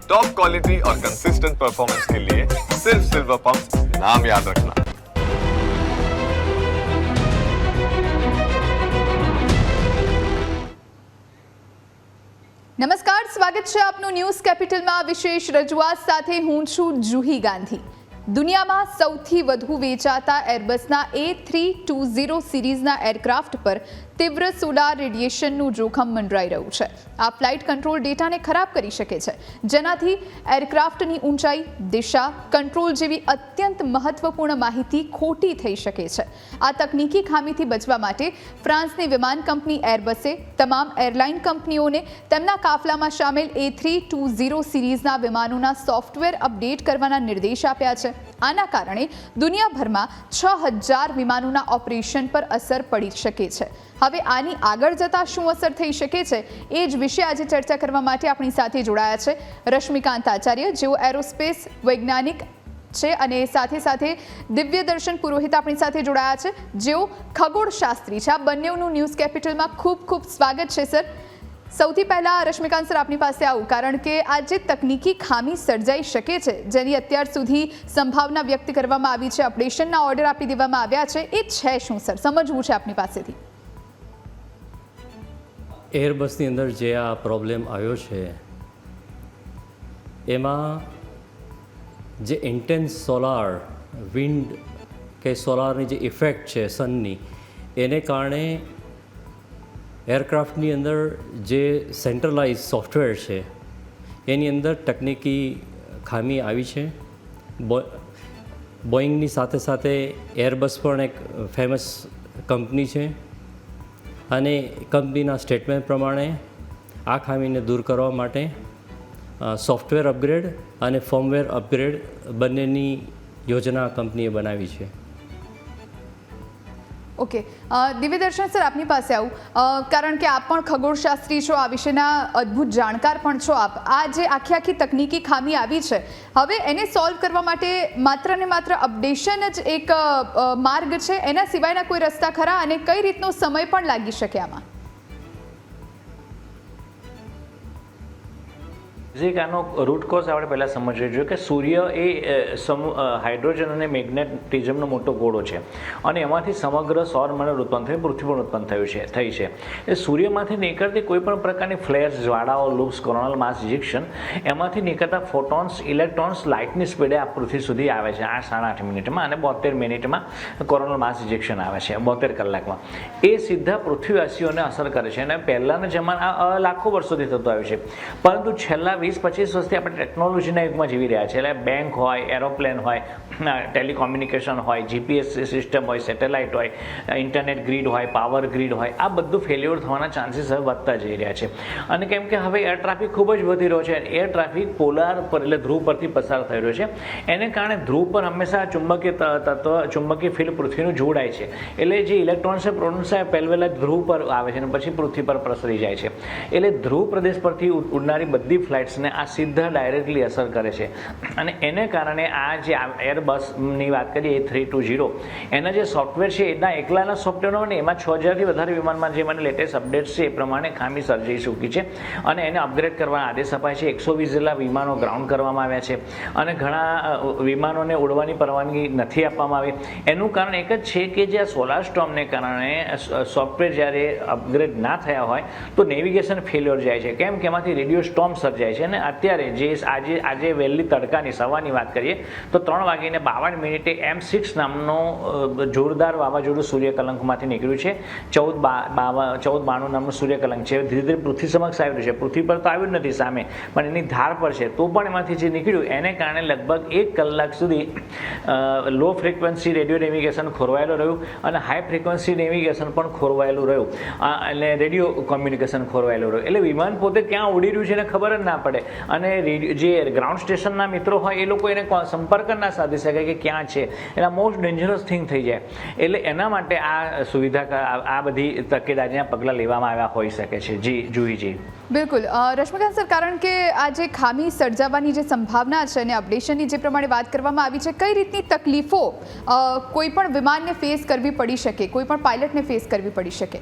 Top quality और consistent performance के लिए सिर्फ सिल्वर पंप नाम याद रखना। નમસ્કાર, સ્વાગત છે આપનું ન્યૂઝ કેપિટલમાં વિશેષ રજૂઆત સાથે હું છું જુહી ગાંધી। દુનિયામાં સૌથી વધુ વેચાતા એરબસના A320 સિરીઝના એરક્રાફ્ટ પર તીવ્ર સોલાર રેડિયેશનનું જોખમ મંડરાઈ રહ્યું છે। આ ફ્લાઇટ કંટ્રોલ ડેટાને ખરાબ કરી શકે છે, જેનાથી એરક્રાફ્ટની ઊંચાઈ, દિશા, કંટ્રોલ જેવી અત્યંત મહત્વપૂર્ણ માહિતી ખોટી થઈ શકે છે। આ તકનીકી ખામીથી બચવા માટે ફ્રાન્સની વિમાન કંપની એરબસે તમામ એરલાઇન કંપનીઓને તેમના કાફલામાં સામેલ A320 સિરીઝના વિમાનોના સોફ્ટવેર અપડેટ કરવાના નિર્દેશ આપ્યા છે। આના કારણે દુનિયાભરમાં 6000 વિમાનોના ઓપરેશન પર અસર પડી શકે છે। હવે આની આગળ જતા શું અસર થઈ શકે છે એ જ વિશે આજે ચર્ચા કરવા માટે આપણી સાથે જોડાયા છે રશ્મિકાંત આચાર્ય, જેઓ એરોસ્પેસ વૈજ્ઞાનિક છે, અને સાથે સાથે દિવ્ય દર્શન પુરોહિત આપણી સાથે જોડાયા છે, જેઓ ખગોળશાસ્ત્રી છે। આ બંનેનું ન્યૂઝ કેપિટલમાં ખૂબ ખૂબ સ્વાગત છે સર। સૌથી પહેલાં રશ્મિકાંત સર, આપની પાસે આવું, કારણ કે આ જે તકનીકી ખામી સર્જાઈ શકે છે, જેની અત્યાર સુધી સંભાવના વ્યક્ત કરવામાં આવી છે, અપડેશનના ઓર્ડર આપી દેવામાં આવ્યા છે, એ છે શું સર? સમજવું છે આપની પાસેથી। એરબસની અંદર જે આ પ્રોબ્લેમ આવ્યો છે એમાં જે ઇન્ટેન્સ સોલાર વિન્ડ કે સોલારની જે ઇફેક્ટ છે સનની, એને કારણે એરક્રાફ્ટની અંદર જે સેન્ટ્રલાઇઝ સોફ્ટવેર છે એની અંદર તકનીકી ખામી આવી છે। બોઈંગની સાથે સાથે એરબસ પણ એક ફેમસ કંપની છે, અને કંપનીના સ્ટેટમેન્ટ પ્રમાણે આ ખામીને દૂર કરવા માટે સોફ્ટવેર અપગ્રેડ અને ફર્મવેર અપગ્રેડ બંનેની યોજના કંપનીએ બનાવી છે। ઓકે, દિવ્યદર્શન સર, આપની પાસે આવું, કારણ કે આપ પણ ખગોળશાસ્ત્રી છો, આ વિશેના અદ્ભુત જાણકાર પણ છો આપ। આ જે આખી તકનીકી ખામી આવી છે, હવે એને સોલ્વ કરવા માટે માત્ર ને માત્ર અપડેશન જ એક માર્ગ છે, એના સિવાયના કોઈ રસ્તા ખરા, અને કઈ રીતનો સમય પણ લાગી શકે આમાં? જે આનો રૂટ કોઝ આપણે પહેલાં સમજવું જોઈએ કે સૂર્ય એ હાઇડ્રોજન અને મેગ્નેટિઝમનો મોટો ગોળો છે, અને એમાંથી સમગ્ર સૌરમંડળ ઉત્પન્ન થયું, પૃથ્વી પણ ઉત્પન્ન થઈ છે। એ સૂર્યમાંથી નીકળતી કોઈ પણ પ્રકારની ફ્લેર્સ, જ્વાળાઓ, લૂપ્સ, કોરોનલ માસ ઇજેક્શન, એમાંથી નીકળતા ફોટોન્સ, ઇલેક્ટ્રોન્સ લાઇટની સ્પીડે આ પૃથ્વી સુધી આવે છે 8-8.5 મિનિટમાં, અને 72 મિનિટમાં કોરોનલ માસ ઇજેક્શન આવે છે, 72 કલાકમાં। એ સીધા પૃથ્વીવાસીઓને અસર કરે છે, અને પહેલાંના જમાના લાખો વર્ષોથી થતું આવ્યું છે, પરંતુ છેલ્લા 20-25 વર્ષથી આપણે ટેકનોલોજીના યુગમાં જીવી રહ્યા છીએ। એટલે બેંક હોય, એરોપ્લેન હોય, ટેલિકોમ્યુનિકેશન હોય, જીપીએસ સિસ્ટમ હોય, સેટેલાઇટ હોય, ઇન્ટરનેટ ગ્રીડ હોય, પાવર ગ્રીડ હોય, આ બધું ફેલ્યોર થવાના ચાન્સીસ હવે વધતા જઈ રહ્યા છે। અને કેમ કે હવે એર ટ્રાફિક ખૂબ જ વધી રહ્યો છે, એર ટ્રાફિક પોલાર પર એટલે ધ્રુવ પરથી પસાર થઈ રહ્યો છે, એને કારણે ધ્રુવ પર હંમેશા ચુંબકીય તત્વ, ચુંબકીય ફિલ્ડ પૃથ્વીનું જોડાય છે, એટલે જે ઇલેક્ટ્રોન્સ છે, પ્રોટોન્સ છે, પહેલા ધ્રુવ પર આવે છે અને પછી પૃથ્વી પર પ્રસરી જાય છે। એટલે ધ્રુવ પ્રદેશ પરથી ઉડનારી બધી ફ્લાઇટ્સ ને આ સીધા ડાયરેક્ટલી અસર કરે છે, અને એને કારણે આ જે એરબસની વાત કરીએ A320, એના જે સોફ્ટવેર છે એના એકલાના સોફ્ટવેરનો ને એમાં 6000થી વધારે વિમાનમાં જે મને લેટેસ્ટ અપડેટ્સ છે એ પ્રમાણે ખામી સર્જાઈ ચૂકી છે, અને એને અપગ્રેડ કરવાના આદેશ અપાય છે। 120 જેટલા વિમાનો ગ્રાઉન્ડ કરવામાં આવ્યા છે, અને ઘણા વિમાનોને ઉડવાની પરવાનગી નથી આપવામાં આવી। એનું કારણ એક જ છે કે જે આ સોલાર સ્ટોર્મને કારણે સોફ્ટવેર જ્યારે અપગ્રેડ ના થયા હોય તો નેવિગેશન ફેલ્યોર જાય છે, કેમ કે એમાંથી રેડિયો સ્ટોર્મ સર્જાય છે। અને અત્યારે જે આજે વહેલી તડકાની સવારની વાત કરીએ તો 3:52 M6 નામનો જોરદાર વાવાઝોડું સૂર્યકલંકમાંથી નીકળ્યું છે। 1492 નામનું સૂર્યકલંક છે, ધીરે ધીરે પૃથ્વી સમક્ષ આવ્યું છે, પૃથ્વી પર તો આવ્યું જ નથી સામે, પણ એની ધાર પર છે, તો પણ એમાંથી જે નીકળ્યું એને કારણે લગભગ 1 કલાક સુધી લો ફ્રિકવન્સી રેડિયો નેવિગેશન ખોરવાયેલું રહ્યું, અને હાઈ ફ્રિકવન્સી નેવિગેશન પણ ખોરવાયેલું રહ્યું, અને રેડિયો કોમ્યુનિકેશન ખોરવાયેલું રહ્યું। એટલે વિમાન પોતે ક્યાં ઉડી રહ્યું છે એને ખબર જ ના પડે, અને જે ગ્રાઉન્ડ સ્ટેશનના મિત્રો હોય એ લોકો એને સંપર્ક ના સાધી શકે કે ક્યાં છે, એટલે મોસ્ટ ડેન્જરસ થિંગ થઈ જાય। એટલે એના માટે આ સુવિધા, આ બધી તકેદારીના પગલાં લેવામાં આવ્યા હોઈ શકે છે। જી જુહીજી, બિલકુલ રશ્મિકાંત સર, કારણ કે આ જે ખામી સર્જાવાની જે સંભાવના છે અને અપડેશનની જે પ્રમાણે વાત કરવામાં આવી છે, કઈ રીતની તકલીફો કોઈ પણ વિમાનને ફેસ કરવી પડી શકે, કોઈ પણ પાયલટને ફેસ કરવી પડી શકે?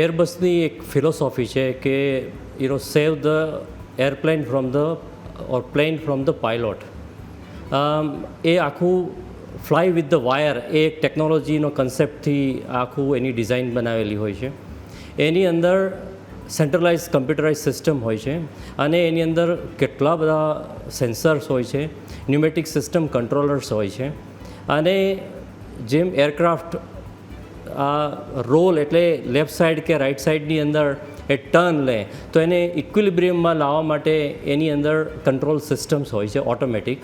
એરબસની એક ફિલોસોફી છે કે save the airplane from the or plane from the pilot. એ આખું ફ્લાય વિથ ધ વાયર એ એક ટેકનોલોજીનો કન્સેપ્ટથી આખું એની ડિઝાઇન બનાવેલી હોય છે. એની અંદર સેન્ટ્રલાઇઝ કમ્પ્યુટરાઇઝ સિસ્ટમ હોય છે અને એની અંદર કેટલા બધા સેન્સર્સ હોય છે, ન્યુમેટિક સિસ્ટમ કંટ્રોલર્સ હોય છે. અને જેમ એરક્રાફ્ટ આ રોલ એટલે લેફ્ટ સાઈડ કે રાઈટ સાઈડની અંદર એ ટર્ન લે તો એને ઇક્વિલિબ્રિયમમાં લાવવા માટે એની અંદર કંટ્રોલ સિસ્ટમ્સ હોય છે ઓટોમેટિક.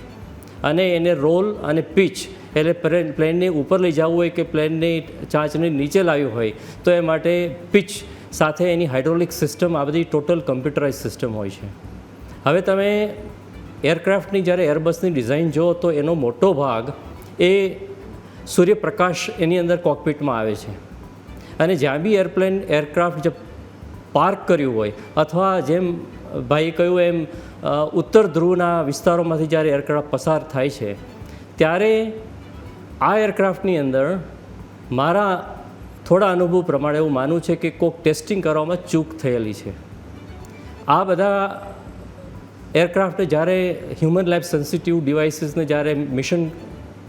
અને એને રોલ અને પિચ એટલે પ્લેનને ઉપર લઈ જવું હોય કે પ્લેનની ચાંચને નીચે લાવ્યું હોય તો એ માટે પિચ સાથે એની હાઇડ્રોલિક સિસ્ટમ આ બધી ટોટલ કમ્પ્યુટરાઇઝ સિસ્ટમ હોય છે. હવે તમે એરક્રાફ્ટની જ્યારે એરબસની ડિઝાઇન જુઓ તો એનો મોટો ભાગ એ સૂર્યપ્રકાશ એની અંદર કોકપિટમાં આવે છે. અને જ્યાં બી એરક્રાફ્ટ જે પાર્ક કર્યું હોય અથવા જેમ ભાઈએ કહ્યું એમ ઉત્તર ધ્રુવના વિસ્તારોમાંથી જ્યારે એરક્રાફ્ટ પસાર થાય છે ત્યારે આ એરક્રાફ્ટની અંદર મારા થોડા અનુભવ પ્રમાણે એવું માનવું છે કે કોઈક ટેસ્ટિંગ કરવામાં ચૂક થયેલી છે. આ બધા એરક્રાફ્ટને જ્યારે હ્યુમન લાઈફ સેન્સિટિવ ડિવાઇસીસને જ્યારે મિશન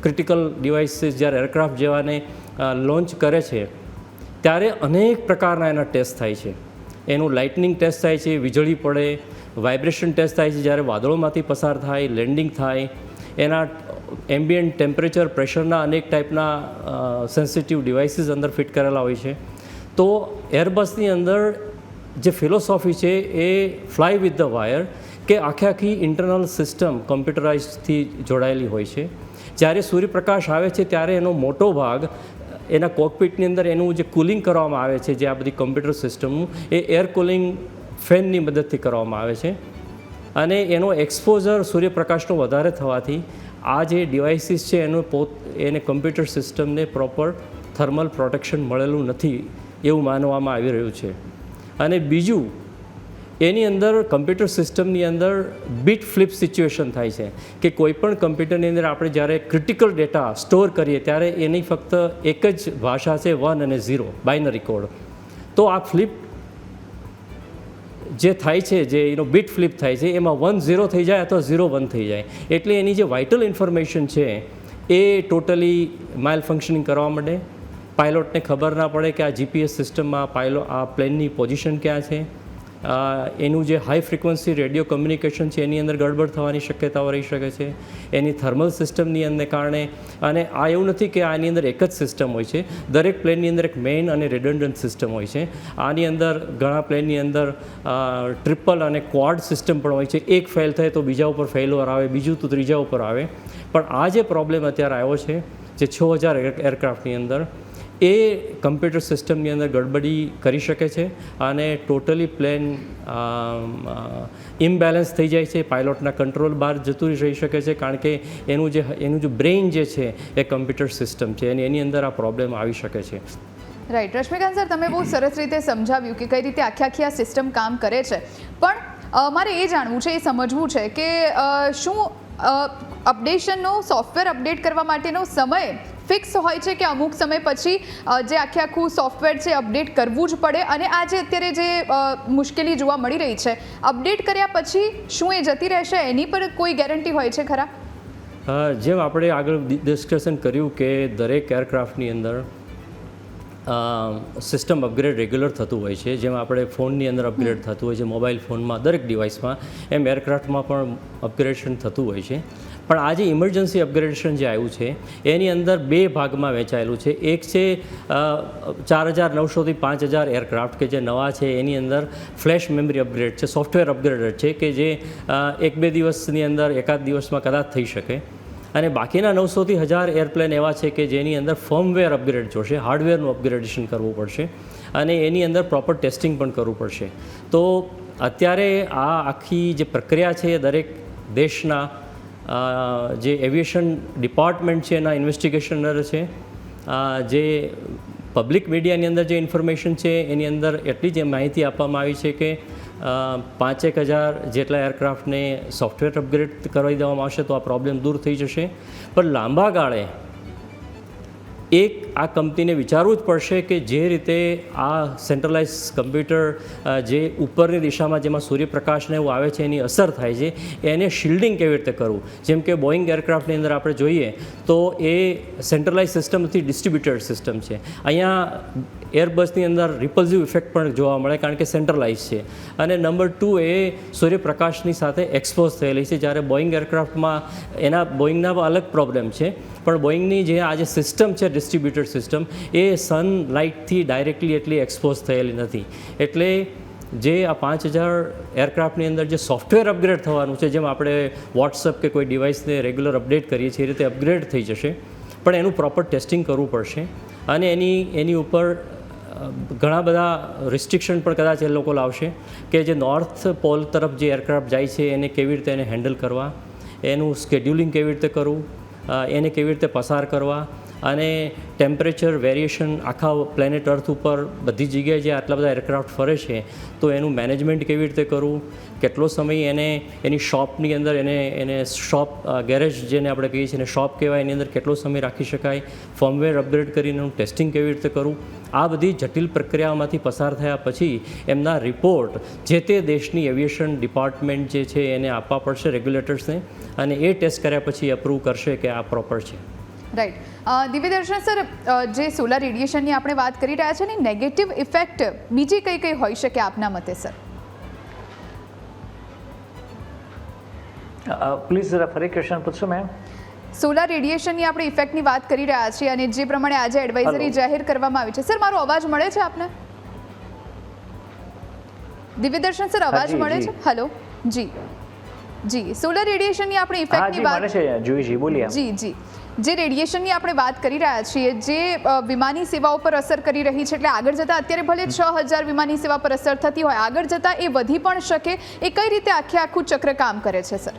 ક્રિટિકલ ડિવાઇસીસ જ્યારે એરક્રાફ્ટ જેવાને લોન્ચ કરે છે ત્યારે અનેક પ્રકારના એના ટેસ્ટ થાય છે. એનું લાઇટનિંગ ટેસ્ટ થાય છે, વીજળી પડે, વાઇબ્રેશન ટેસ્ટ થાય છે જ્યારે વાદળોમાંથી પસાર થાય, લેન્ડિંગ થાય, એના એમ્બિયન્ટ ટેમ્પરેચર પ્રેશરના અનેક ટાઈપના સેન્સિટિવ ડિવાઇસીસ અંદર ફિટ કરેલા હોય છે. તો એરબસની અંદર જે ફિલોસોફી છે એ ફ્લાય વિથ ધ વાયર કે આખી ઇન્ટરનલ સિસ્ટમ કમ્પ્યુટરાઇઝથી જોડાયેલી હોય છે. જ્યારે સૂર્યપ્રકાશ આવે છે ત્યારે એનો મોટો ભાગ એના કોકપિટની અંદર એનું જે કુલિંગ કરવામાં આવે છે, જે આ બધી કમ્પ્યુટર સિસ્ટમનું એ એર કુલિંગ ફેનની મદદથી કરવામાં આવે છે. અને એનો એક્સપોઝર સૂર્યપ્રકાશનો વધારે થવાથી આ જે ડિવાઇસીસ છે એને કમ્પ્યુટર સિસ્ટમને પ્રોપર થર્મલ પ્રોટેક્શન મળેલું નથી એવું માનવામાં આવી રહ્યું છે. અને બીજું એની અંદર કમ્પ્યુટર સિસ્ટમની અંદર બીટ ફ્લિપ સિચ્યુએશન થાય છે કે કોઈપણ કમ્પ્યુટરની અંદર આપણે જ્યારે ક્રિટિકલ ડેટા સ્ટોર કરીએ ત્યારે એની ફક્ત એક જ ભાષા છે 1 અને 0 બાઇનરી કોડ. તો આ ફ્લિપ જે થાય છે, જે બીટ ફ્લિપ થાય છે, એમાં 1 0 થઈ જાય અથવા 0 1 થઈ જાય એટલે એની જે વાઇટલ ઇન્ફોર્મેશન છે એ ટોટલી માઇલ ફંક્શનિંગ કરવા માંડે. પાયલોટને ખબર ના પડે કે આ જીપીએસ સિસ્ટમમાં આ પ્લેનની પોઝિશન ક્યાં છે. એનું જે હાઈ ફ્રિકવન્સી રેડિયો કમ્યુનિકેશન છે એની અંદર ગડબડ થવાની શક્યતાઓ રહી શકે છે એની થર્મલ સિસ્ટમની અંદર કારણે. અને આ એવું નથી કે આની અંદર એક જ સિસ્ટમ હોય છે, દરેક પ્લેનની અંદર એક મેઇન અને રિડન્ડન્ટ સિસ્ટમ હોય છે. આની અંદર ઘણા પ્લેનની અંદર ટ્રિપલ અને ક્વાડ સિસ્ટમ પણ હોય છે. એક ફેલ થાય તો બીજા ઉપર ફેલઓવર આવે, બીજું તો ત્રીજા ઉપર આવે. પણ આ જે પ્રોબ્લેમ અત્યારે આવ્યો છે જે 6000 એરક્રાફ્ટની અંદર એ કમ્પ્યુટર સિસ્ટમની અંદર ગડબડી કરી શકે છે અને ટોટલી પ્લેન ઇમ્બેલેન્સ થઈ જાય છે. પાયલોટના કંટ્રોલ બહાર જતું રહી શકે છે કારણ કે એનું જે બ્રેઇન જે છે એ કમ્પ્યુટર સિસ્ટમ છે અને એની અંદર આ પ્રોબ્લેમ આવી શકે છે. રાઈટ, રશ્મિકાંત સર, તમે બહુ સરસ રીતે સમજાવ્યું કે કઈ રીતે આખી આ સિસ્ટમ કામ કરે છે. પણ મારે એ જાણવું છે, એ સમજવું છે કે શું અપડેશનનો સોફ્ટવેર અપડેટ કરવા માટેનો સમય ફિક્સ હોય છે કે અમુક સમય પછી જે આખું સોફ્ટવેર છે અપડેટ કરવું જ પડે? અને આ જે અત્યારે જે મુશ્કેલી જોવા મળી રહી છે, અપડેટ કર્યા પછી શું એ જતી રહેશે, એની પર કોઈ ગેરંટી હોય છે ખરા? જેમ આપણે આગળ ડિસ્કશન કર્યું કે દરેક એરક્રાફ્ટની અંદર સિસ્ટમ અપગ્રેડ રેગ્યુલર થતું હોય છે. જેમ આપણે ફોનની અંદર અપગ્રેડ થતું હોય છે, મોબાઈલ ફોનમાં, દરેક ડિવાઇસમાં, એમ એરક્રાફ્ટમાં પણ અપગ્રેડેશન થતું હોય છે. પણ આ જે ઇમરજન્સી અપગ્રેડેશન જે આવ્યું છે એની અંદર બે ભાગમાં વહેંચાયેલું છે. એક છે 4900 થી 5000 એરક્રાફ્ટ કે જે નવા છે એની અંદર ફ્લેશ મેમરી અપગ્રેડ છે, સોફ્ટવેર અપગ્રેડેડ છે કે જે 1-2 દિવસની અંદર, એકાદ દિવસમાં કદાચ થઈ શકે. અને બાકીના 900 થી 1000 એરપ્લેન એવા છે કે જેની અંદર ફર્મવેર અપગ્રેડ જોશે, હાર્ડવેરનું અપગ્રેડેશન કરવું પડશે અને એની અંદર પ્રોપર ટેસ્ટિંગ પણ કરવું પડશે. તો અત્યારે આ આખી જે પ્રક્રિયા છે એ દરેક દેશના જે એવિએશન ડિપાર્ટમેન્ટ છે એના ઇન્વેસ્ટિગેશનર છે, જે પબ્લિક મીડિયાની અંદર જે ઇન્ફોર્મેશન છે એની અંદર એટલી જ માહિતી આપવામાં આવી છે કે 5-1000 જેટલા એરક્રાફ્ટને સોફ્ટવેર અપગ્રેડ કરાવી દેવામાં આવશે તો આ પ્રોબ્લેમ દૂર થઈ જશે. પણ લાંબા ગાળે એક આ કંપનીને વિચારવું જ પડશે કે જે રીતે આ સેન્ટ્રલાઇઝ કમ્પ્યુટર જે ઉપરની દિશામાં જેમાં સૂર્યપ્રકાશને એવું આવે છે એની અસર થાય છે એને શિલ્ડિંગ કેવી રીતે કરવું. જેમ કે બોઈંગ એરક્રાફ્ટની અંદર આપણે જોઈએ તો એ સેન્ટ્રલાઇઝ સિસ્ટમથી ડિસ્ટ્રીબ્યુટેડ સિસ્ટમ છે. અહીંયા એરબસની અંદર રિપલ્સિવ ઇફેક્ટ પણ જોવા મળે કારણ કે સેન્ટ્રલાઇઝ છે. અને નંબર 2 એ સૂર્યપ્રકાશની સાથે એક્સપોઝ થયેલી છે, જ્યારે બોઈંગ એરક્રાફ્ટમાં બોઈંગના અલગ પ્રોબ્લેમ છે, પણ બોઈંગની જે આ જે સિસ્ટમ છે ડિસ્ટ્રીબ્યુટેડ સિસ્ટમ એ સનલાઇટથી ડાયરેક્ટલી એટલી એક્સપોઝ થયેલી નથી. એટલે જે આ 5000 એરક્રાફ્ટની અંદર જે સોફ્ટવેર અપગ્રેડ થવાનું છે, જેમ આપણે વોટ્સઅપ કે કોઈ ડિવાઇસને રેગ્યુલર અપડેટ કરીએ છીએ એ રીતે અપગ્રેડ થઈ જશે, પણ એનું પ્રોપર ટેસ્ટિંગ કરવું પડશે. અને એની ઉપર ઘણા બધા રિસ્ટ્રિક્શન પણ કદાચ એ લોકો લાવશે કે જે નોર્થ પોલ તરફ જે એરક્રાફ્ટ જાય છે એને કેવી રીતે એને હેન્ડલ કરવા, એનું સ્કેડ્યુલિંગ કેવી રીતે કરવું, એને કેવી રીતે પસાર કરવા, અને ટેમ્પરેચર વેરિએશન આખા પ્લેનેટ અર્થ ઉપર બધી જગ્યાએ જે આટલા બધા એરક્રાફ્ટ ફરે છે તો એનું મેનેજમેન્ટ કેવી રીતે કરવું, કેટલો સમય એને એની શોપની અંદર એને શોપ ગેરેજ જેને આપણે કહીએ છીએ એને શોપ કહેવાય, એની અંદર કેટલો સમય રાખી શકાય, ફર્મવેર અપગ્રેડ કરીને એનું ટેસ્ટિંગ કેવી રીતે કરવું. આ બધી જટિલ પ્રક્રિયાઓમાંથી પસાર થયા પછી એમના રિપોર્ટ જે તે દેશની એવિએશન ડિપાર્ટમેન્ટ જે છે એને આપવા પડશે રેગ્યુલેટર્સને, અને એ ટેસ્ટ કર્યા પછી અપ્રૂવ કરશે કે આ પ્રોપર છે. રાઈટ. દિવ્યદર્શન સર, જે સોલાર રેડિયેશનની આપણે વાત કરી રહ્યા છે ને નેગેટિવ ઇફેક્ટ બીજી કઈ કઈ હોઈ શકે આપના મતે સર? પ્લીઝ જરા ફરી ક્વેશ્ચન પૂછશો મેમ. સોલાર રેડિયેશનની આપણે ઇફેક્ટની વાત કરી રહ્યા છીએ અને જે પ્રમાણે આજે એડવાઇઝરી જાહેર કરવામાં આવી છે. સર, મારો અવાજ મળે છે આપને? દિવ્યદર્શન સર, અવાજ મળે છે? હેલો જી, સોલાર રેડિયેશનની આપણે ઇફેક્ટની વાત મળે છે જુહીજી, બોલીએ. જી, જે રેડિયેશનની આપણે વાત કરી રહ્યા છીએ, જે વિમાની સેવાઓ પર અસર કરી રહી છે, એટલે આગળ જતાં અત્યારે ભલે 6000 વિમાની સેવા પર અસર થતી હોય, આગળ જતાં એ વધી પણ શકે, એ કઈ રીતે આખું ચક્ર કામ કરે છે સર?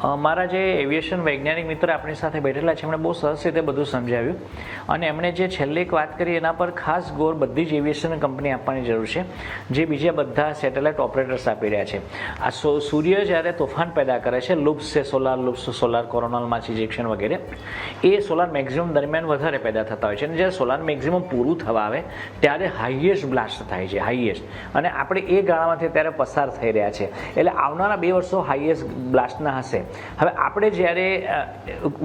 મારા જે એવિએશન વૈજ્ઞાનિક મિત્ર આપણી સાથે બેઠેલા છે એમણે બહુ સરસ રીતે બધું સમજાવ્યું, અને એમણે જે છેલ્લી એક વાત કરી એના પર ખાસ ગૌર બધી જ એવિએશન કંપની આપવાની જરૂર છે, જે બીજા બધા સેટેલાઇટ ઓપરેટર્સ આપી રહ્યા છે. આ સૂર્ય જ્યારે તોફાન પેદા કરે છે, લૂપ્સ છે, સોલાર લૂપ્સ, સોલાર કોરોનલ માસ ઇજેક્શન વગેરે, એ સોલાર મેક્સિમમ દરમિયાન વધારે પેદા થતા હોય છે, અને જ્યારે સોલાર મેક્સિમમ પૂરું થવા આવે ત્યારે હાઈએસ્ટ બ્લાસ્ટ થાય છે, હાઈએસ્ટ, અને આપણે એ ગાળામાંથી અત્યારે પસાર થઈ રહ્યા છે. એટલે આવનારા 2 વર્ષો હાઈએસ્ટ બ્લાસ્ટના હશે. હવે આપણે જ્યારે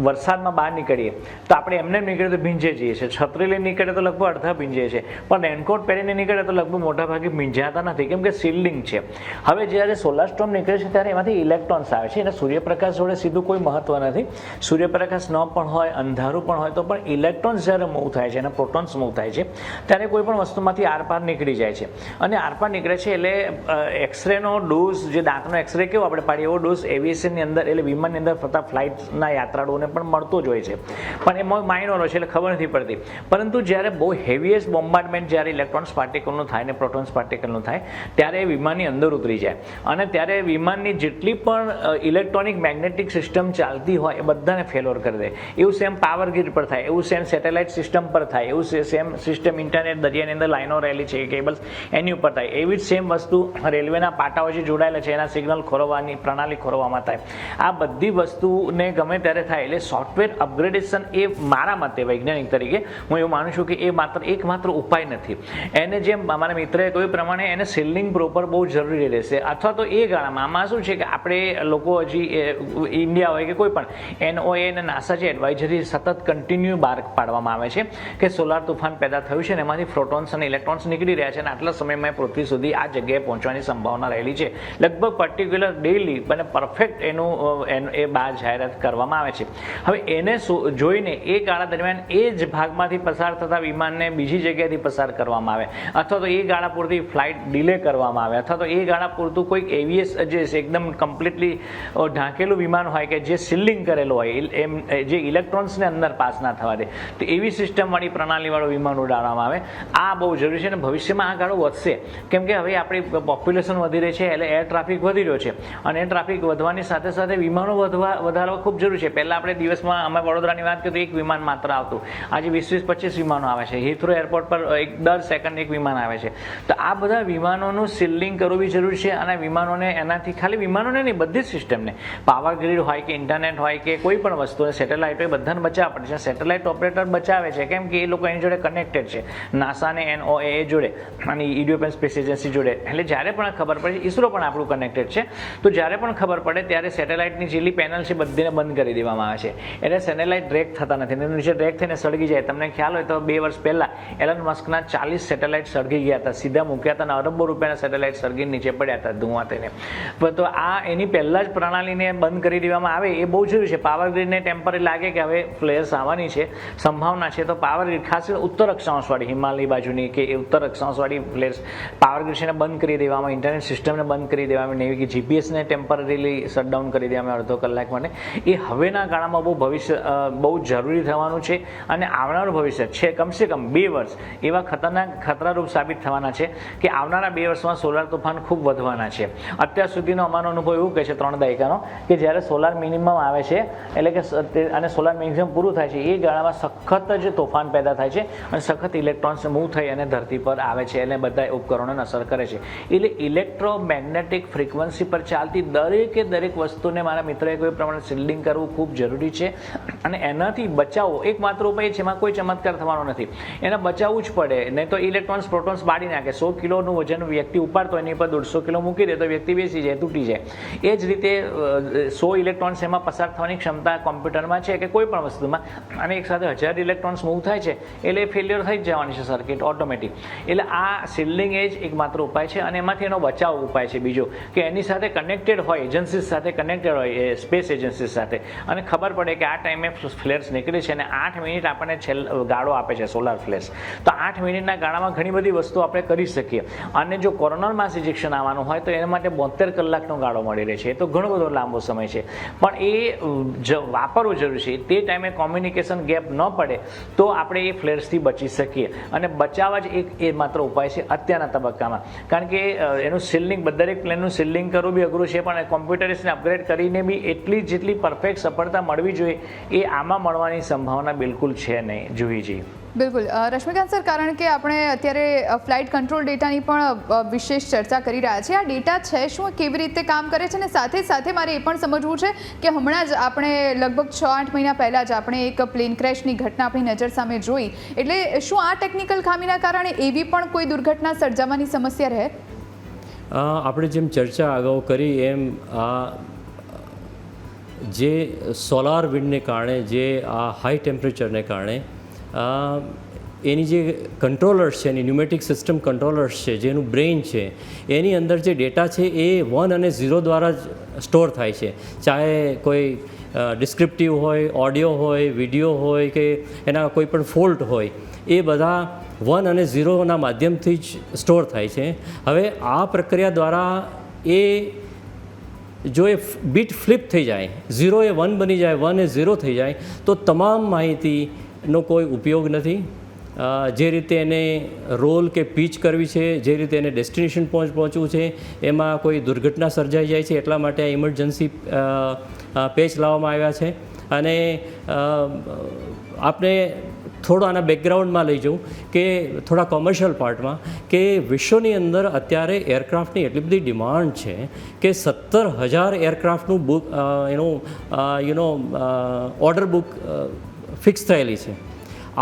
વરસાદમાં બહાર નીકળીએ તો આપણે એમને નીકળીએ તો ભીંજે જઈએ છીએ, છત્રી લઈને નીકળે તો લગભગ અડધા ભીંજે છે, પણ રેનકોટ પહેરીને નીકળે તો લગભગ મોટાભાગે ભીંજાતા નથી, કેમ કે શિલ્ડિંગ છે. હવે જ્યારે સોલાર સ્ટોર્મ નીકળે છે ત્યારે એમાંથી ઇલેક્ટ્રોન્સ આવે છે, એને સૂર્યપ્રકાશ જોડે સીધું કોઈ મહત્વ નથી. સૂર્યપ્રકાશ ન પણ હોય, અંધારું પણ હોય, તો પણ ઇલેક્ટ્રોન્સ જ્યારે મૂવ થાય છે અને પ્રોટોન્સ મૂવ થાય છે ત્યારે કોઈ પણ વસ્તુમાંથી આરપાર નીકળી જાય છે, અને આરપાર નીકળે છે એટલે એક્સરેનો ડોઝ, જે દાંતનો એક્સરે કેવો આપણે પાડીએ એવો ડોઝ એવિએશનની અંદર એટલે વિમાનની અંદર ફરતા ફ્લાઇટના યાત્રાળુઓને પણ મળતો જ હોય છે, પણ એમાં માઇનોર હોય છે એટલે ખબર નથી પડતી. પરંતુ જ્યારે બહુ હેવીએસ્ટ બોમ્બાર્ડમેન્ટ જ્યારે ઇલેક્ટ્રોન્સ પાર્ટિકલનું થાય ને પ્રોટોન્સ પાર્ટિકલનું થાય ત્યારે એ વિમાનની અંદર ઉતરી જાય, અને ત્યારે વિમાનની જેટલી પણ ઇલેક્ટ્રોનિક મેગ્નેટિક સિસ્ટમ ચાલતી હોય એ બધાને ફેલોર કરી દે. એવું સેમ પાવર ગ્રીડ પર થાય, એવું સેમ સેટેલાઇટ સિસ્ટમ પર થાય, એવું સેમ સિસ્ટમ ઇન્ટરનેટ દરિયાની અંદર લાઈનો રહેલી છે, કેબલ્સ એની ઉપર થાય. એવી જ સેમ વસ્તુ રેલવેના પાટાઓ જે જોડાયેલા છે એના સિગ્નલ ખોરવવાની પ્રણાલી ખોરવવામાં થાય. આ બધી વસ્તુને ગમે ત્યારે થાય. એટલે સોફ્ટવેર અપગ્રેડેશન એ મારા મતે વૈજ્ઞાનિક તરીકે હું એવું માનું છું કે એ એકમાત્ર ઉપાય નથી. એને જેમ મારા મિત્રએ કહ્યું પ્રમાણે એને શિલ્ડિંગ પ્રોપર બહુ જરૂરી રહેશે, અથવા તો એ ગાળામાં આમાં શું છે કે આપણે લોકો હજી ઇન્ડિયા હોય કે કોઈ પણ NOAA અને નાસા જે એડવાઇઝરી સતત કન્ટિન્યુ બહાર પાડવામાં આવે છે કે સોલાર તુફાન પેદા થયું છે અને એમાંથી પ્રોટોન્સ અને ઇલેક્ટ્રોન્સ નીકળી રહ્યા છે, અને આટલા સમયમાં પૃથ્વી સુધી આ જગ્યાએ પહોંચવાની સંભાવના રહેલી છે. લગભગ પર્ટિક્યુલર ડેલી અને પરફેક્ટ એનું એ બહાર જાહેરાત કરવામાં આવે છે. હવે એને જોઈને એ ગાળા દરમિયાન એ જ ભાગમાંથી પસાર થતા વિમાનને બીજી જગ્યાએથી પસાર કરવામાં આવે, અથવા તો એ ગાળા પૂરતી ફ્લાઇટ ડિલે કરવામાં આવે, અથવા તો એ ગાળા પૂરતું કોઈક એવીએસ જે એકદમ કમ્પ્લીટલી ઢાંકેલું વિમાન હોય કે જે સિલ્ડિંગ કરેલું હોય, એમ જે ઇલેક્ટ્રોન્સને અંદર પાસ ના થવા દે, તો એવી સિસ્ટમવાળી પ્રણાલીવાળું વિમાન ઉડાડવામાં આવે. આ બહુ જરૂરી છે, અને ભવિષ્યમાં આ ગાળો વધશે, કેમ કે હવે આપણી પોપ્યુલેશન વધી રહી છે, એટલે એર ટ્રાફિક વધી રહ્યો છે, અને એર ટ્રાફિક વધવાની સાથે સાથે એટલે વિમાનો વધારવા ખૂબ જરૂરી છે. પહેલાં આપણે દિવસમાં અમે વડોદરાની વાત કરીએ તો એક વિમાન માત્ર આવતું, આજે 20-25 વિમાનો આવે છે. હિથ્રો એરપોર્ટ પર દર સેકન્ડ એક વિમાન આવે છે. તો આ બધા વિમાનોનું સીલિંગ કરવું બી જરૂરી છે. અને વિમાનોને એનાથી ખાલી વિમાનોને નહીં, બધી જ સિસ્ટમને, પાવર ગ્રીડ હોય કે ઇન્ટરનેટ હોય કે કોઈ પણ વસ્તુ, સેટેલાઇટ હોય, બધાને બચાવવા પડે છે. સેટેલાઇટ ઓપરેટર બચાવે છે કેમ કે એ લોકો એની જોડે કનેક્ટેડ છે, નાસા અને NOAA જોડે અને ઇન્ડિયન સ્પેસ એજન્સી જોડે. એટલે જ્યારે પણ ખબર પડે, ઇસરો પણ આપણું કનેક્ટેડ છે, તો જ્યારે પણ ખબર પડે ત્યારે સેટેલાઇટની જેટલી પેનલ છે બધીને બંધ કરી દેવામાં આવે છે. એટલે સેટેલાઇટ ડ્રેક થતા નથી, નીચે ડ્રેક થઈને સળગી જાય. તમને ખ્યાલ હોય તો 2 વર્ષ પહેલાં એલન મસ્કના 40 સેટેલાઇટ સળગી ગયા હતા, સીધા મૂક્યા હતા અને અરબો રૂપિયાના સેટેલાઇટ સળગીને નીચે પડ્યા હતા ધુઆ થઈને. તો આ એની પહેલાં જ પ્રણાલીને બંધ કરી દેવામાં આવે એ બહુ જરૂરી છે. પાવર ગ્રીડને ટેમ્પરરી લાગે કે હવે ફ્લેયર્સ આવવાની છે, સંભાવના છે, તો પાવર ગ્રીડ ખાસ ઉત્તર અક્ષાંશવાળી, હિમાલય બાજુની કે ઉત્તર અક્ષાંશવાળી ફ્લેયર્સ પાવર ગ્રીડ છે બંધ કરી દેવામાં, ઇન્ટરનેટ સિસ્ટમને બંધ કરી દેવામાં, એવી કે જીપીએસને ટેમ્પરરીલી શટડાઉન કરી દેવામાં અડધો કલાક માટે. એ હવેના ગાળામાં બહુ જરૂરી થવાનું છે. અને આવનારું ભવિષ્ય છે કમસે કમ 2 વર્ષ એવા ખતરારૂપ સાબિત થવાના છે કે આવનારા 2 વર્ષમાં સોલાર તોફાન ખૂબ વધવાના છે. અત્યાર સુધીનો અમારો અનુભવ એવું કહે છે 3 દાયકાનો કે જ્યારે સોલાર મિનિમમ આવે છે એટલે કે અને સોલાર મેક્સિમમ પૂરું થાય છે એ ગાળામાં સખત જ તોફાન પેદા થાય છે અને સખત ઇલેક્ટ્રોન્સ મૂવ થઈ અને ધરતી પર આવે છે એટલે બધા ઉપકરણોને અસર કરે છે. એટલે ઇલેક્ટ્રોમેગ્નેટિક ફ્રીક્વન્સી પર ચાલતી દરેક વસ્તુને મારા મિત્રએ કોઈ પ્રમાણે શિલ્ડિંગ કરવું ખૂબ જરૂરી છે. અને એનાથી બચાવવો એકમાત્ર ઉપાય છે, એમાં કોઈ ચમત્કાર થવાનો નથી, એને બચાવવું જ પડે. નહીં તો ઇલેક્ટ્રોન્સ પ્રોટોન્સ બાળી નાખે. 100 કિલોનું વજન વ્યક્તિ ઉપાડતો એની પર 150 કિલો મૂકી દે તો વ્યક્તિ બેસી જાય, તૂટી જાય. એ જ રીતે 100 ઇલેક્ટ્રોન્સ એમાં પસાર થવાની ક્ષમતા કોમ્પ્યુટરમાં છે કે કોઈ પણ વસ્તુમાં, અને એક સાથે 1000 ઇલેક્ટ્રોન્સ મૂવ થાય છે એટલે ફેલ્યોર થઈ જ જવાની છે સર્કિટ ઓટોમેટિક. એટલે આ શિલ્ડિંગ એ જ એકમાત્ર ઉપાય છે. અને એમાંથી એનો બચાવ ઉપાય છે બીજો કે એની સાથે કનેક્ટેડ હોય, એજન્સીસ સાથે કનેક્ટેડ હોય, સ્પેસ એજન્સીસ સાથે, અને ખબર પડે કે આ ટાઈમે ફ્લેર્સ નીકળે છે અને 8 મિનિટ આપણને ગાળો આપે છે સોલાર ફ્લેર્સ. તો 8 મિનિટના ગાળામાં ઘણી બધી વસ્તુ આપણે કરી શકીએ. અને જો કોરોનલ માસ ઇજેક્શન આવવાનું હોય તો એના માટે 72 કલાકનો ગાળો મળી રહે છે. એ તો ઘણો બધો લાંબો સમય છે, પણ એ વાપરવું જરૂરી છે. તે ટાઈમે કોમ્યુનિકેશન ગેપ ન પડે તો આપણે એ ફ્લેર્સથી બચી શકીએ. અને બચાવવા જ એ માત્ર ઉપાય છે અત્યારના તબક્કામાં. કારણ કે એનું સીલિંગ, દરેક પ્લેનનું સીલિંગ કરવું બી અઘરું છે, પણ કોમ્પ્યુટર્સને અપગ્રેડ કરીને બી એટલી જેટલી પરફેક્ટ સફળતા મળવી જોઈએ એ આમાં મળવાની સંભાવના બિલકુલ છે નહીં. જુહીજી. બિલકુલ રશ્મિકાંત સર, કારણ કે આપણે અત્યારે ફ્લાઇટ કંટ્રોલ ડેટાની પણ વિશેષ ચર્ચા કરી રહ્યા છીએ. આ ડેટા છે શું, કેવી રીતે કામ કરે છે, અને સાથે સાથે મારે એ પણ સમજવું છે કે હમણાં જ આપણે લગભગ 6-8 મહિના પહેલાં જ આપણે એક પ્લેન ક્રેશની ઘટના આપણી નજર સામે જોઈ. એટલે શું આ ટેકનિકલ ખામીના કારણે એવી પણ કોઈ દુર્ઘટના સર્જાવાની સમસ્યા રહે? આપણે જેમ ચર્ચા અગાઉ કરી એમ આ જે સોલાર વિન્ડને કારણે, જે આ હાઈ ટેમ્પરેચરને કારણે એની જે કંટ્રોલર્સ છે, એની ન્યુમેટિક સિસ્ટમ કંટ્રોલર્સ છે, જેનું બ્રેઇન છે, એની અંદર જે ડેટા છે એ 1 અને 0 દ્વારા જ સ્ટોર થાય છે. ચાહે કોઈ ડિસ્ક્રિપ્ટિવ હોય, ઓડિયો હોય, વિડીયો હોય કે એના કોઈ પણ ફોલ્ટ હોય, એ બધા 1 અને 0ના માધ્યમથી જ સ્ટોર થાય છે. હવે આ પ્રક્રિયા દ્વારા જો એ બીટ ફ્લિપ થઈ જાય, 0 એ 1 બની જાય, 1 એ 0 થઈ જાય, તો તમામ માહિતીનો કોઈ ઉપયોગ નથી. જે રીતે એને રોલ કે પીચ કરવી છે, જે રીતે એને ડેસ્ટિનેશન પહોંચવું છે, એમાં કોઈ દુર્ઘટના સર્જાઈ જાય છે, એટલા માટે આ ઇમરજન્સી પેચ લાવવામાં આવ્યા છે. અને આપણે થોડું આના બેકગ્રાઉન્ડમાં લઈ જાઉં કે થોડા કોમર્શિયલ પાર્ટમાં, કે વિશ્વની અંદર અત્યારે એરક્રાફ્ટની એટલી બધી ડિમાન્ડ છે કે 17,000 એરક્રાફ્ટનું ઓર્ડર બુક ફિક્સ થયેલી છે.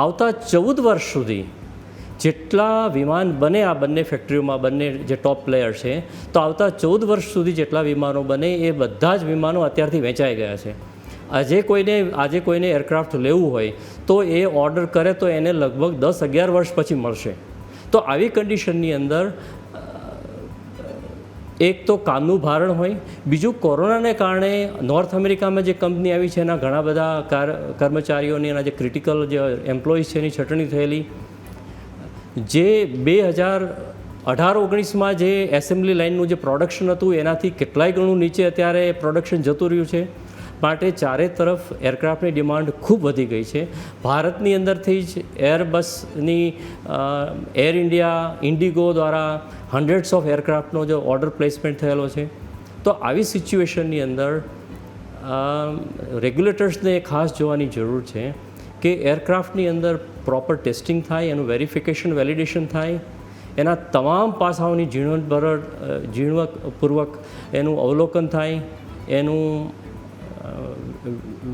આવતા 14 વર્ષ સુધી જેટલા વિમાન બને આ બંને ફેક્ટરીઓમાં, બંને જે ટોપ પ્લેયર છે, તો આવતા 14 વર્ષ સુધી જેટલા વિમાનો બને એ બધા જ વિમાનો અત્યારથી વેચાઈ ગયા છે. આજે કોઈને એરક્રાફ્ટ લેવું હોય તો એ ઓર્ડર કરે તો એને લગભગ 10-11 વર્ષ પછી મળશે. તો આવી કન્ડિશનની અંદર એક તો કામનું ભારણ હોય, બીજું કોરોનાને કારણે નોર્થ અમેરિકામાં જે કંપની આવી છે એના ઘણા બધા કર્મચારીઓની, એના જે ક્રિટિકલ જે એમ્પ્લોઈઝ છે એની છટણી થયેલી. જે 2018-19માં જે એસેમ્બલી લાઇનનું જે પ્રોડક્શન હતું એનાથી કેટલાય ગણું નીચે અત્યારે પ્રોડક્શન જતું રહ્યું છે. માટે ચારે તરફ એરક્રાફ્ટની ડિમાન્ડ ખૂબ વધી ગઈ છે. ભારતની અંદરથી જ એરબસની, એર ઇન્ડિયા, ઇન્ડિગો દ્વારા હન્ડ્રેડ્સ ઓફ એરક્રાફ્ટનો જો ઓર્ડર પ્લેસમેન્ટ થયેલો છે. તો આવી સિચ્યુએશનની અંદર રેગ્યુલેટર્સને ખાસ જોવાની જરૂર છે કે એરક્રાફ્ટની અંદર પ્રોપર ટેસ્ટિંગ થાય, એનું વેરિફિકેશન વેલિડેશન થાય, એના તમામ પાસાઓની ઝીણવટપૂર્વક એનું અવલોકન થાય, એનું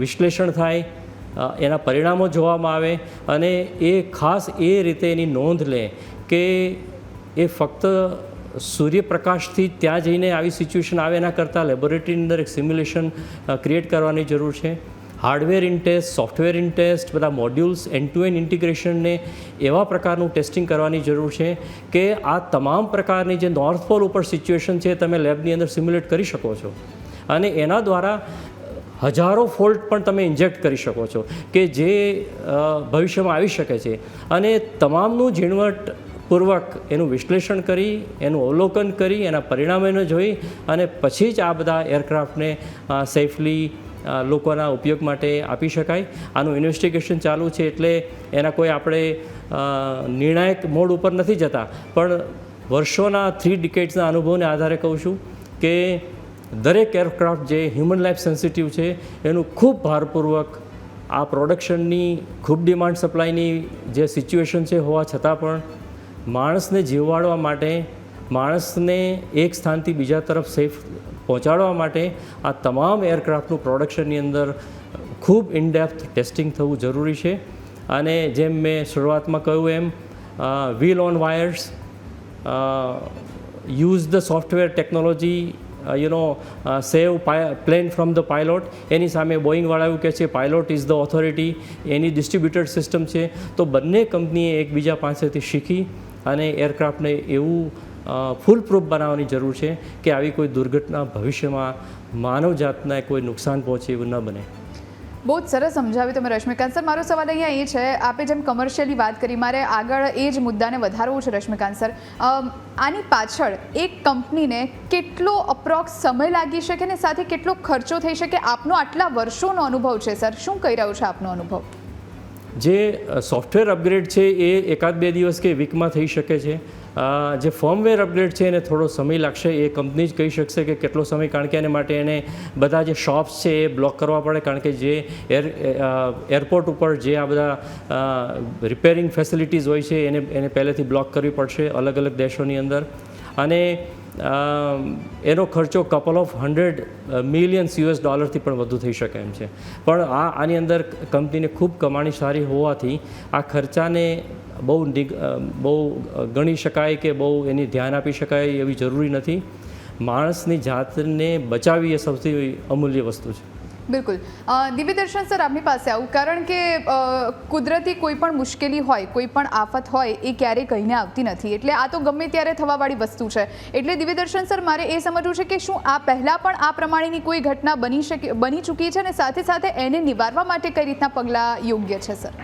વિશ્લેષણ થાય, એના પરિણામો જોવામાં આવે અને એ ખાસ એ રીતે એની નોંધ લે કે એ ફક્ત સૂર્યપ્રકાશથી ત્યાં જઈને આવી સિચ્યુએશન આવે એના કરતાં લેબોરેટરીની અંદર એક સિમ્યુલેશન ક્રિએટ કરવાની જરૂર છે. Hardware in test, software in test, બધા મોડ્યુલ્સ એન્ડ ટુ એન્ડ ઇન્ટિગ્રેશનને એવા પ્રકારનું ટેસ્ટિંગ કરવાની જરૂર છે કે આ તમામ પ્રકારની જે નોર્થ પોલ ઉપર સિચ્યુએશન છે તમે લેબની અંદર સિમ્યુલેટ કરી શકો છો અને એના દ્વારા હજારો ફોલ્ટ પણ તમે ઇન્જેક્ટ કરી શકો છો કે જે ભવિષ્યમાં આવી શકે છે અને તમામનું ઝીણવટપૂર્વક એનું વિશ્લેષણ કરી, એનું અવલોકન કરી, એના પરિણામોને જોઈ અને પછી જ આ બધા એરક્રાફ્ટને સેફલી લોકોના ઉપયોગ માટે આપી શકાય. આનું ઇન્વેસ્ટિગેશન ચાલુ છે એટલે એના કોઈ આપણે નિર્ણાયક મોડ ઉપર નથી જતા, પણ વર્ષોના 3 ડિકેડ્સના અનુભવને આધારે કહું છું કે દરેક એરક્રાફ્ટ જે હ્યુમન લાઈફ સેન્સિટિવ છે એનું ખૂબ ભારપૂર્વક આ પ્રોડક્શનની ખૂબ ડિમાન્ડ સપ્લાયની જે સિચ્યુએશન છે હોવા છતાં પણ માણસને જીવવાડવા માટે, માણસને એક સ્થાનથી બીજા તરફ સેફ પહોંચાડવા માટે આ તમામ એરક્રાફ્ટનું પ્રોડક્શનની અંદર ખૂબ ઇનડેપ્થ ટેસ્ટિંગ થવું જરૂરી છે. અને જેમ મેં શરૂઆતમાં કહ્યું એમ wheel on wires, use the software technology, save plane from the pilot. એની સામે બોઈંગવાળા એવું કહે છે પાયલોટ ઇઝ ધ ઓથોરિટી, એની ડિસ્ટ્રીબ્યુટેડ સિસ્ટમ છે. તો બંને કંપનીએ એકબીજા પાસેથી શીખી અને એરક્રાફ્ટને એવું ફૂલ પ્રૂફ બનાવવાની જરૂર છે કે આવી કોઈ દુર્ઘટના ભવિષ્યમાં માનવજાતને કોઈ નુકસાન પહોંચે એવું ન બને. બહુ જ સરસ સમજાવ્યું તમે રશ્મિકાંત સર. મારો સવાલ અહીંયા એ છે, આપે જેમ કમર્શિયલી વાત કરી, મારે આગળ એ જ મુદ્દાને વધારવું છે રશ્મિકાંત સર. આની પાછળ એક કંપનીને કેટલો અપ્રોક્સ સમય લાગી શકે ને સાથે કેટલો ખર્ચો થઈ શકે? આપનો આટલા વર્ષોનો અનુભવ છે સર, શું કહી રહ્યો છે આપનો અનુભવ? જે સોફ્ટવેર અપગ્રેડ છે એ 1-2 દિવસ કે વીકમાં થઈ શકે છે. જે ફર્મવેર અપગ્રેડ છે એને થોડો સમય લાગશે, એ કંપની જ કહી શકશે કે કેટલો સમય, કારણ કે એને માટે એને બધા જે શોપ્સ છે એ બ્લોક કરવા પડે, કારણ કે જે એરપોર્ટ ઉપર જે આ બધા રિપેરિંગ ફેસિલિટીઝ હોય છે એને પહેલેથી બ્લોક કરવી પડશે અલગ અલગ દેશોની અંદર. અને એનો ખર્ચો $200 મિલિયન થી પણ વધુ થઈ શકે એમ છે. પણ આની અંદર કંપનીને ખૂબ કમાણી સારી હોવાથી આ ખર્ચાને બહુ ગણી શકાય કે બહુ એની ધ્યાન આપી શકાય એવી જરૂરી નથી. માણસની જાતને બચાવવી એ સૌથી અમૂલ્ય વસ્તુ છે. બિલકુલ. દિવ્યદર્શન સર, આપની પાસે આવું, કારણ કે કુદરતી કોઈ પણ મુશ્કેલી હોય, કોઈ પણ આફત હોય એ ક્યારેય કહીને આવતી નથી, એટલે આ તો ગમે ત્યારે થવાવાળી વસ્તુ છે. એટલે દિવ્યદર્શન સર, મારે એ સમજવું છે કે શું આ પહેલાં પણ આ પ્રમાણેની કોઈ ઘટના બની ચૂકી છે અને સાથે સાથે એને નિવારવા માટે કઈ રીતના પગલાં યોગ્ય છે સર?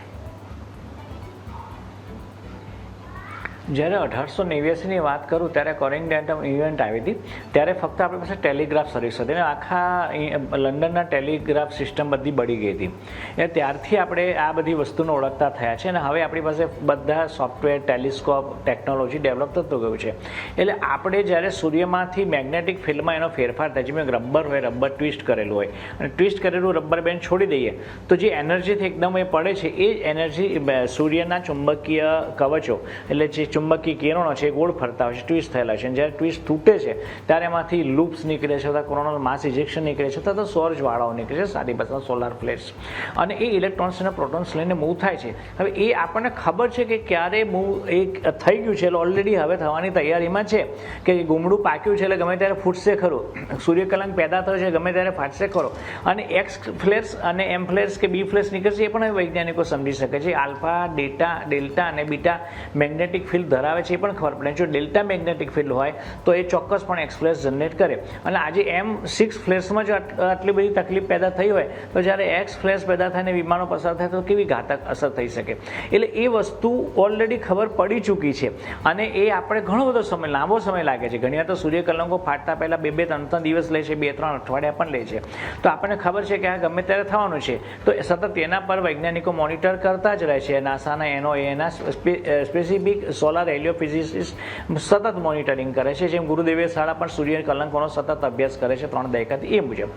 જ્યારે 1889ની વાત કરું ત્યારે કોરિંગટન ઇવેન્ટ આવી હતી, ત્યારે ફક્ત આપણી પાસે ટેલિગ્રાફ સર્વિસ હતી અને આખા લંડનના ટેલિગ્રાફ સિસ્ટમ બધી બળી ગઈ હતી. એટલે ત્યારથી આપણે આ બધી વસ્તુને ઓળખતા થયા છે અને હવે આપણી પાસે બધા સોફ્ટવેર, ટેલિસ્કોપ, ટેકનોલોજી ડેવલપ થતું ગયું છે. એટલે આપણે જ્યારે સૂર્યમાંથી મેગ્નેટિક ફિલ્ડમાં એનો ફેરફાર થાય, જેમ રબર હોય, રબર ટ્વિસ્ટ કરેલું હોય અને ટ્વિસ્ટ કરેલું રબર બેન્ડ છોડી દઈએ તો જે એનર્જીથી એકદમ એ પડે છે એ એનર્જી સૂર્યના ચુંબકીય કવચો, એટલે જે ચુંબકીય કિરણો છે એ ગોળ ફરતા હોય છે, ટ્વિસ્ટ થયેલા છે. જ્યારે ટ્વિસ્ટ તૂટે છે ત્યારે એમાંથી લૂપ્સ નીકળે છે, અથવા કોરોનલ માસ ઇજેક્શન નીકળે છે, અથવા તો સૌર જ્વાળાઓ નીકળે છે, સારી ભાષામાં સોલાર ફ્લેશ, અને એ ઇલેક્ટ્રોન્સ અને પ્રોટોન્સ લઈને મૂવ થાય છે. હવે એ આપણને ખબર છે કે ક્યારે મૂવ એ થઈ ગયું છે, એટલે ઓલરેડી હવે થવાની તૈયારીમાં છે કે ગુમડું પાક્યું છે એટલે ગમે ત્યારે ફૂટશે ખરું, સૂર્યકલંક પેદા થયો છે ગમે ત્યારે ફાટશે ખરો, અને એક્સ ફ્લેર્સ અને એમ ફ્લેર્સ કે બી ફ્લેર્સ નીકળશે એ પણ વૈજ્ઞાનિકો સમજી શકે છે. આલ્ફા, ડેલ્ટા અને બીટા મેગ્નેટિક ફિલ્ડ ધરાવે છે એ પણ ખબર પડે. જો ડેલ્ટા મેગ્નેટિક ફિલ્ડ હોય તો એ ચોક્કસપણે એક્સ ફ્લેર્સ જનરેટ કરે. અને આજે M6 ફ્લેર્સમાં જો આટલી બધી તકલીફ પેદા થઈ હોય તો જ્યારે એક્સ ફ્લેર્સ પેદા થઈને વિમાનો પસાર થાય તો કેવી ઘાતક અસર થઈ શકે. એટલે એ વસ્તુ ઓલરેડી ખબર પડી ચૂકી છે અને એ આપણે ઘણો બધો સમય, લાંબો સમય લાગે છે. ઘણી વાર તો સૂર્યકલંકો ફાટતા પહેલાં 2-3 દિવસ લે છે, 2-3 અઠવાડિયા પણ લે છે. તો આપણને ખબર છે કે આ ગમે ત્યારે થવાનું છે, તો સતત એના પર વૈજ્ઞાનિકો મોનિટર કરતા જ રહે છે. નાસાના NOAA સ્પેસિફિક સોલાર સોલાર હેલિયોફિઝિસિસ્ટ સતત મોનિટરિંગ કરે છે, જેમ ગુરુદેવે શાળા પણ સૂર્ય કલંકોનો સતત અભ્યાસ કરે છે 3 દાયકાથી, એ મુજબ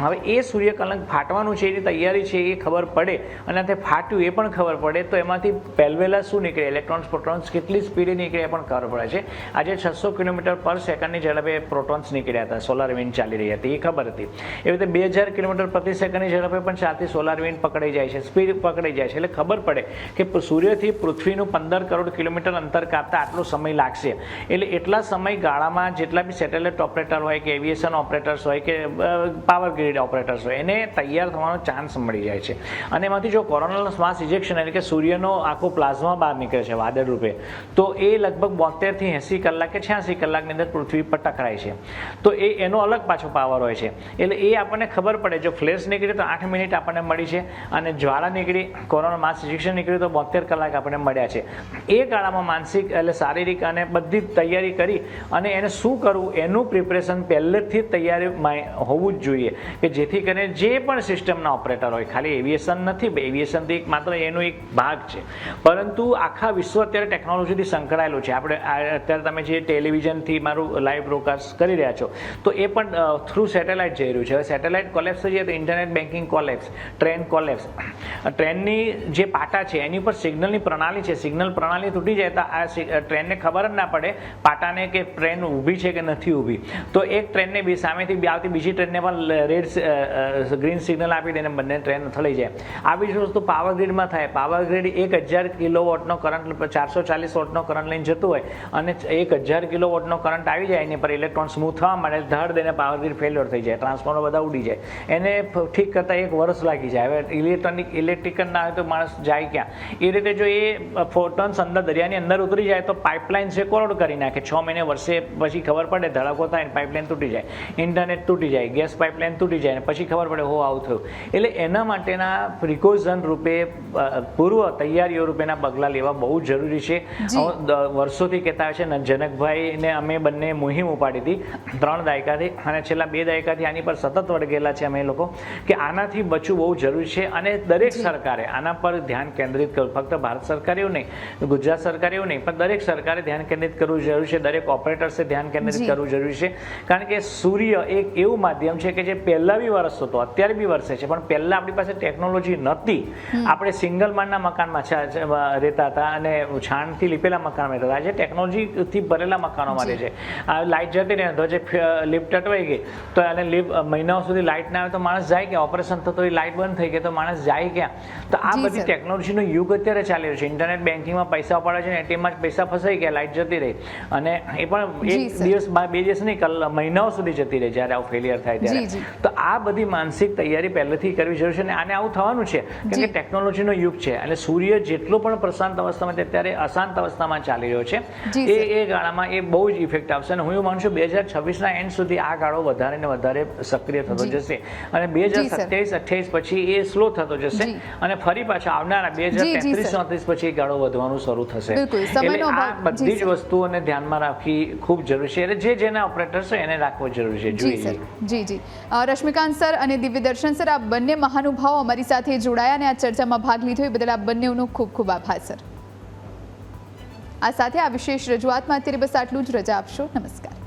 હવે એ સૂર્ય કલંક ફાટવાનું છે એની તૈયારી છે એ ખબર પડે અને તે ફાટ્યું એ પણ ખબર પડે તો એમાંથી પહેલવેલા શું નીકળે, ઇલેક્ટ્રોન્સ પ્રોટોન્સ કેટલી સ્પીડે નીકળે એ પણ ખબર પડે છે. આજે 600 કિલોમીટર પર સેકન્ડની ઝડપે પ્રોટોન્સ નીકળ્યા હતા, સોલાર વિન્ડ ચાલી રહી હતી, એ ખબર હતી. એવી રીતે 2000 કિલોમીટર પ્રતિ સેકન્ડની ઝડપે પણ ચાલતી સોલાર વિન્ડ પકડાઈ જાય છે, સ્પીડ પકડાઈ જાય છે. એટલે ખબર પડે કે સૂર્યથી પૃથ્વીનું 15 કરોડ કિલોમીટર અંતર કાપતા આટલો સમય લાગશે. એટલે એટલા સમયગાળામાં જેટલા બી સેટેલાઇટ ઓપરેટર હોય કે એવિએશન ઓપરેટર્સ હોય કે પાવર ગ્રીડ ઓપરેટર્સ હોય એને તૈયાર થવાનો ચાન્સ મળી જાય છે. અને એમાંથી જો કોરોનલ માસ ઇજેક્શન એટલે કે સૂર્યનો આખો પ્લાઝમા બહાર નીકળે છે વાદળ રૂપે, તો એ લગભગ 72 થી 80 કલાક કે 86 કલાકની અંદર પૃથ્વી પર ટકરાય છે. તો એનો અલગ પાછો પાવર હોય છે. એટલે એ આપણને ખબર પડે, જો ફ્લેશ નીકળે તો 8 મિનિટ આપણને મળી છે અને જ્વાળા નીકળી, કોરોનલ માસ ઇજેક્શન નીકળ્યું તો 72 કલાક આપણને મળ્યા છે. એ ગાળામાં માનસિક એટલે શારીરિક અને બધી તૈયારી કરી અને એને શું કરવું એનું પ્રિપરેશન પહેલેથી જ તૈયારી હોવું જ જોઈએ, કે જેથી કરીને જે પણ સિસ્ટમના ઓપરેટર હોય, ખાલી એવિએશન નથી, એવિએશન તો માત્ર એનો એક ભાગ છે, પરંતુ આખા વિશ્વ અત્યારે ટેકનોલોજીથી સંકળાયેલું છે. આપણે અત્યારે તમે જે ટેલિવિઝનથી મારું લાઈવ બ્રોડકાસ્ટ કરી રહ્યા છો તો એ પણ થ્રુ સેટેલાઇટ જઈ રહ્યું છે. હવે સેટેલાઇટ કોલેપ્સ થઈ જાય તો internet banking collapse, train collapse, ટ્રેનની જે પાટા છે એની ઉપર સિગ્નલની પ્રણાલી છે, સિગ્નલ પ્રણાલી તૂટી જાય તો આ ટ્રેનને ખબર જ ના પડે પાટાને કે ટ્રેન ઊભી છે કે નથી ઊભી. તો એક ટ્રેનને બી સામેથી આવતી બીજી ટ્રેનને પણ રેડ ગ્રીન સિગ્નલ આપી દઈને બંને ટ્રેન અથડાઈ જાય. આવી જ વસ્તુ પાવર ગ્રીડમાં થાય. પાવર ગ્રીડ 1000 કિલોવોટનો કરંટ 440 વોટનો કરંટ લઈને જતું હોય અને 1000 કિલોવોટનો કરંટ આવી જાય એની પર ઇલેક્ટ્રોન સ્મૂથ થવા માટે ધડ દઈને પાવર ગ્રીડ ફેલ્યોર થઈ જાય, ટ્રાન્સફોર્મર બધા ઉડી જાય, એને ઠીક કરતાં 1 વર્ષ લાગી જાય. હવે ઇલેક્ટ્રિકલ ના હોય તો માણસ જાય ક્યાં? એ રીતે જો એ ફોટોન્સ અંદર દરિયાની અંદર ઉતરી જાય તો પાઇપલાઇન છે કોરોડ કરી નાખે. 6 મહિને વર્ષે પછી ખબર પડે ધડાકો થાય ને પાઇપલાઇન તૂટી જાય, ઇન્ટરનેટ તૂટી જાય, ગેસ પાઇપલાઇન તૂટી જાય ને પછી ખબર પડે હો આવું થયું. એટલે એના માટેના પ્રિકોઝન રૂપે પૂર્વ તૈયારીઓ રૂપેના પગલાં લેવા બહુ જરૂરી છે. વર્ષોથી કહેતા હોય છે, જનકભાઈને અમે બંને મુહિમ ઉપાડી હતી 3 દાયકાથી અને છેલ્લા 2 દાયકાથી આની પર સતત વળગેલા છે અમે લોકો, કે આનાથી બચવું બહુ જરૂરી છે. અને દરેક સરકારે આના પર ધ્યાન કેન્દ્રિત કરવું, ફક્ત ભારત સરકાર એવું નહીં, ગુજરાત સરકાર એવું નહીં, પણ દરેક સરકારે ધ્યાન કેન્દ્રિત કરવું જરૂરી છે, દરેક ઓપરેટર્સે ધ્યાન કેન્દ્રિત કરવું જરૂરી છે. કારણ કે સૂર્ય એક એવું માધ્યમ છે કે જે પહેલાં બી વરસતો હતો, અત્યારે બી વરસે છે, પણ પહેલાં આપણી પાસે ટેકનોલોજી નહોતી. આપણે સિંગલ માળના મકાનમાં રહેતા હતા અને છાણથી લીપેલા મકાનમાં રહેતા હતા. આજે ટેકનોલોજીથી ભરેલા મકાનોમાં રહે છે. લાઇટ જતી રહે તો જે લિફ્ટ અટવાઈ ગઈ તો અને મહિનાઓ સુધી લાઇટ ના આવે તો માણસ જાય ક્યાં? ઓપરેશન થતો એ લાઇટ બંધ થઈ ગઈ તો માણસ જાય ક્યાં? તો આ બધી ટેકનોલોજીનો યુગ અત્યારે ચાલી રહ્યો છે. ઇન્ટરનેટ બેન્કિંગમાં પૈસા ઉપાડે છે ને એટીએમમાં જ પૈસા ફસાઈ ગયા, લાઇટ જતી રહી, અને એ પણ 1 દિવસ 2 દિવસ નહીં, મહિનાઓ સુધી જતી રહી જ્યારે આવું ફેલિયર થાય ત્યારે. તો આ બધી માનસિક તૈયારી પહેલેથી કરવી જરૂર છે. અને આને આવું થવાનું છે કારણ કે ટેકનોલોજીનો યુગ છે. અને સૂર્ય જેટલો પણ પ્રશાંત અવસ્થામાં અત્યારે અશાંત અવસ્થામાં ચાલી રહ્યો છે, એ ગાળામાં એ બહુ જ ઇફેક્ટ આવશે. અને હું એવું માનું છું 2026ના એન્ડ સુધી આ ગાળો વધારે ને વધારે સક્રિય થતો જશે અને 2027-28 પછી એ સ્લો થતો જશે અને ફરી પાછા આવનારા 2033-34 પછી એ ગાળો વધવાનું શરૂ થશે. એટલે આ બધી જ વસ્તુઓને ધ્યાનમાં રાખવી ખૂબ જરૂરી છે. એટલે જેના ઓપરેટર્સ છે એને રાખવો જરૂરી છે. જી રશ્મિકાંત સર અને દિવ્યદર્શન સર, આ બંને મહાનુભાવો અમારી સાથે જોડાયા અને આ ચર્ચામાં ભાગ લીધો એ બદલ આ બંનેનો ખૂબ ખૂબ આભાર સર. આ સાથે આ વિશેષ રજૂઆતમાં અત્યારે બસ આટલું જ. રજા આપશો. નમસ્કાર.